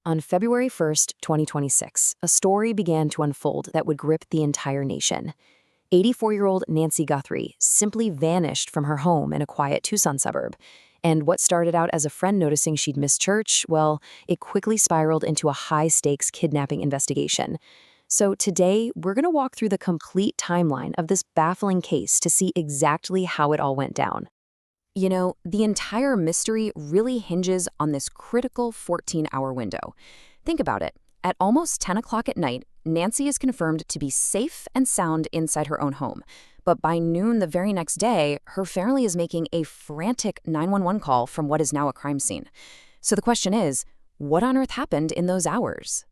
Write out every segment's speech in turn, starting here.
On February 1st, 2026, a story began to unfold that would grip the entire nation. 84-year-old Nancy Guthrie simply vanished from her home in a quiet Tucson suburb. And what started out as a friend noticing she'd missed church, well, it quickly spiraled into a high-stakes kidnapping investigation. So today, we're going to walk through the complete timeline of this baffling case to see exactly how it all went down. You know, the entire mystery really hinges on this critical 14-hour window. Think about it. At almost 10 o'clock at night, Nancy is confirmed to be safe and sound inside her own home. But by noon the very next day, her family is making a frantic 911 call from what is now a crime scene. So the question is, what on earth happened in those hours?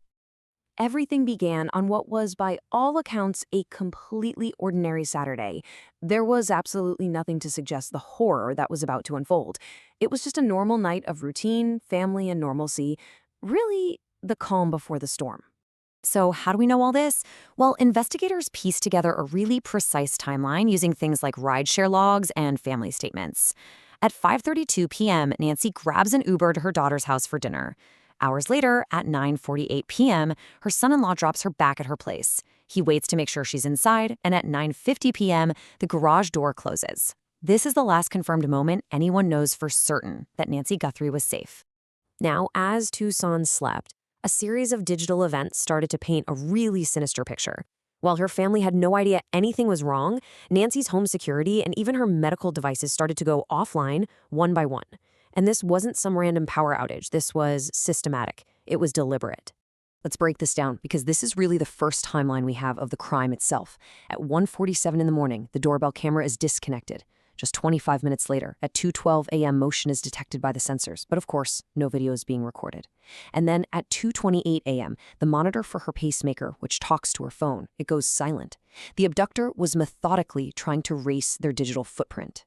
Everything began on what was, by all accounts, a completely ordinary Saturday. There was absolutely nothing to suggest the horror that was about to unfold. It was just a normal night of routine, family, and normalcy. Really, the calm before the storm. So how do we know all this? Well, investigators pieced together a really precise timeline using things like rideshare logs and family statements. At 5:32 p.m., Nancy grabs an Uber to her daughter's house for dinner. Hours later, at 9:48 p.m., her son-in-law drops her back at her place. He waits to make sure she's inside, and at 9:50 p.m., the garage door closes. This is the last confirmed moment anyone knows for certain that Nancy Guthrie was safe. Now, as Tucson slept, a series of digital events started to paint a really sinister picture. While her family had no idea anything was wrong, Nancy's home security and even her medical devices started to go offline one by one. And this wasn't some random power outage. This was systematic. It was deliberate. Let's break this down, because this is really the first timeline we have of the crime itself. At 1:47 in the morning, the doorbell camera is disconnected. Just 25 minutes later, at 2:12 a.m., motion is detected by the sensors, but of course, no video is being recorded. And then at 2:28 a.m., the monitor for her pacemaker, which talks to her phone, it goes silent. The abductor was methodically trying to erase their digital footprint.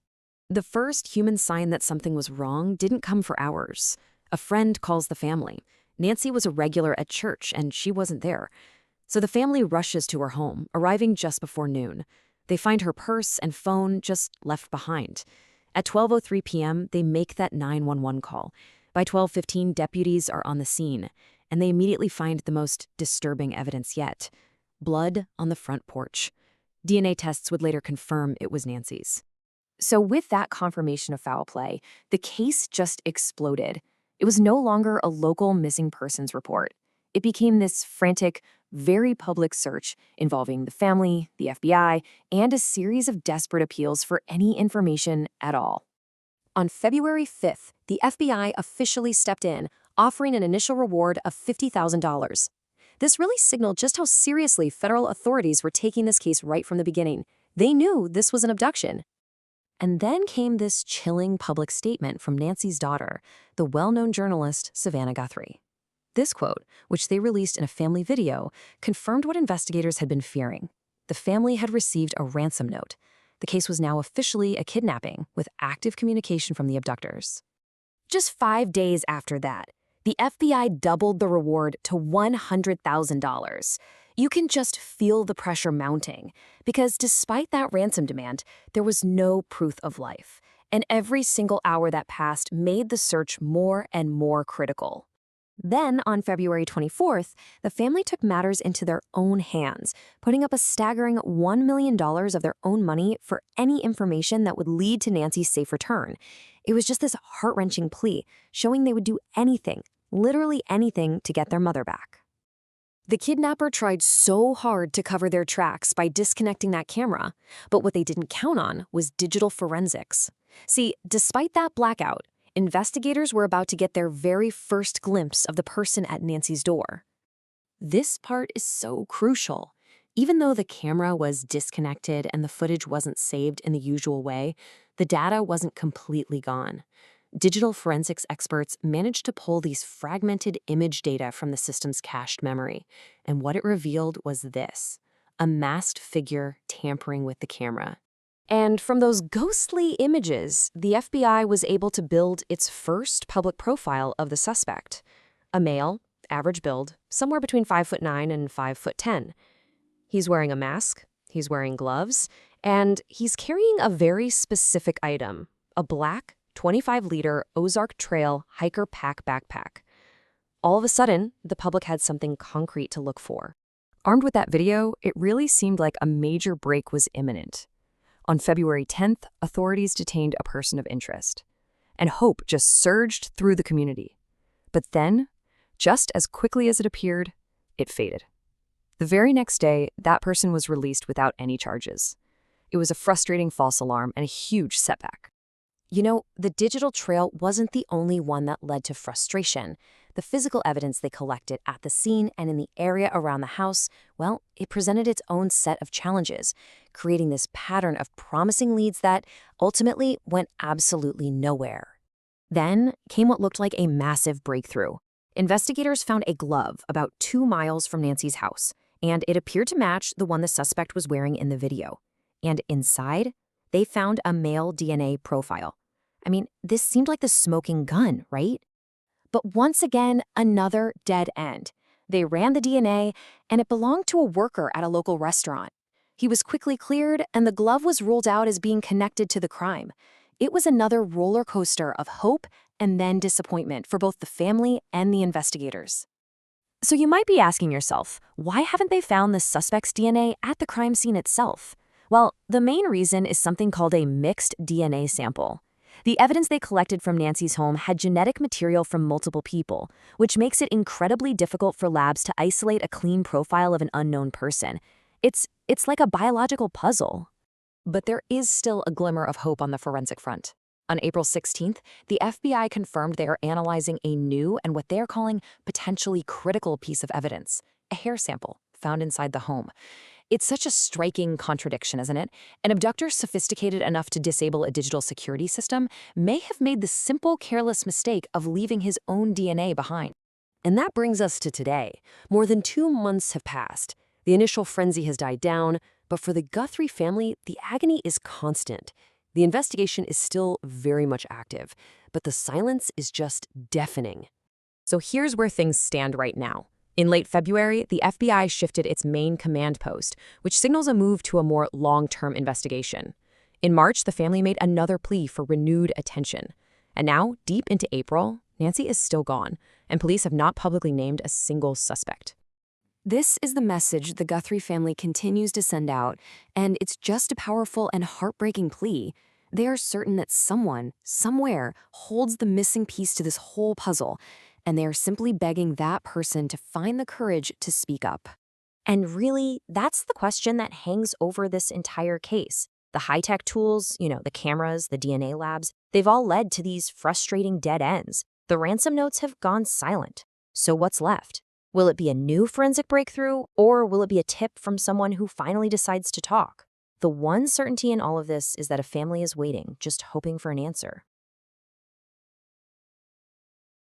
The first human sign that something was wrong didn't come for hours. A friend calls the family. Nancy was a regular at church, and she wasn't there. So the family rushes to her home, arriving just before noon. They find her purse and phone just left behind. At 12:03 p.m., they make that 911 call. By 12:15, deputies are on the scene, and they immediately find the most disturbing evidence yet: blood on the front porch. DNA tests would later confirm it was Nancy's. So with that confirmation of foul play, the case just exploded. It was no longer a local missing persons report. It became this frantic, very public search involving the family, the FBI, and a series of desperate appeals for any information at all. On February 5th, the FBI officially stepped in, offering an initial reward of $50,000. This really signaled just how seriously federal authorities were taking this case right from the beginning. They knew this was an abduction. And then came this chilling public statement from Nancy's daughter, the well-known journalist Savannah Guthrie. This quote, which they released in a family video, confirmed what investigators had been fearing. The family had received a ransom note. The case was now officially a kidnapping, with active communication from the abductors. Just 5 days after that, the FBI doubled the reward to $100,000. You can just feel the pressure mounting, because despite that ransom demand, there was no proof of life, and every single hour that passed made the search more and more critical. Then, on February 24th, the family took matters into their own hands, putting up a staggering $1 million of their own money for any information that would lead to Nancy's safe return. It was just this heart-wrenching plea, showing they would do anything, literally anything, to get their mother back. The kidnapper tried so hard to cover their tracks by disconnecting that camera, but what they didn't count on was digital forensics. See, despite that blackout, investigators were about to get their very first glimpse of the person at Nancy's door. This part is so crucial. Even though the camera was disconnected and the footage wasn't saved in the usual way, the data wasn't completely gone. Digital forensics experts managed to pull these fragmented image data from the system's cached memory, and what it revealed was this: a masked figure tampering with the camera. And from those ghostly images, the FBI was able to build its first public profile of the suspect. A male, average build, somewhere between 5'9" and 5'10". He's wearing a mask, he's wearing gloves, and he's carrying a very specific item: a black 25-liter Ozark Trail hiker pack backpack. All of a sudden, the public had something concrete to look for. Armed with that video, it really seemed like a major break was imminent. On February 10th, authorities detained a person of interest, and hope just surged through the community. But then, just as quickly as it appeared, it faded. The very next day, that person was released without any charges. It was a frustrating false alarm and a huge setback. You know, the digital trail wasn't the only one that led to frustration. The physical evidence they collected at the scene and in the area around the house, well, it presented its own set of challenges, creating this pattern of promising leads that ultimately went absolutely nowhere. Then came what looked like a massive breakthrough. Investigators found a glove about 2 miles from Nancy's house, and it appeared to match the one the suspect was wearing in the video. And inside, they found a male DNA profile. I mean, this seemed like the smoking gun, right? But once again, another dead end. They ran the DNA, and it belonged to a worker at a local restaurant. He was quickly cleared, and the glove was ruled out as being connected to the crime. It was another roller coaster of hope and then disappointment for both the family and the investigators. So you might be asking yourself, why haven't they found the suspect's DNA at the crime scene itself? Well, the main reason is something called a mixed DNA sample. The evidence they collected from Nancy's home had genetic material from multiple people, which makes it incredibly difficult for labs to isolate a clean profile of an unknown person. It's like a biological puzzle. But there is still a glimmer of hope on the forensic front. On April 16th, the FBI confirmed they are analyzing a new and what they are calling potentially critical piece of evidence, a hair sample found inside the home. It's such a striking contradiction, isn't it? An abductor sophisticated enough to disable a digital security system may have made the simple, careless mistake of leaving his own DNA behind. And that brings us to today. More than 2 months have passed. The initial frenzy has died down, but for the Guthrie family, the agony is constant. The investigation is still very much active, but the silence is just deafening. So here's where things stand right now. In late February, the FBI shifted its main command post, which signals a move to a more long-term investigation. In March, the family made another plea for renewed attention. And now, deep into April, Nancy is still gone, and police have not publicly named a single suspect. This is the message the Guthrie family continues to send out, and it's just a powerful and heartbreaking plea. They are certain that someone, somewhere, holds the missing piece to this whole puzzle, and they are simply begging that person to find the courage to speak up. And really, that's the question that hangs over this entire case. The high-tech tools, the cameras, the DNA labs, they've all led to these frustrating dead ends. The ransom notes have gone silent. So what's left? Will it be a new forensic breakthrough, or will it be a tip from someone who finally decides to talk? The one certainty in all of this is that a family is waiting, just hoping for an answer.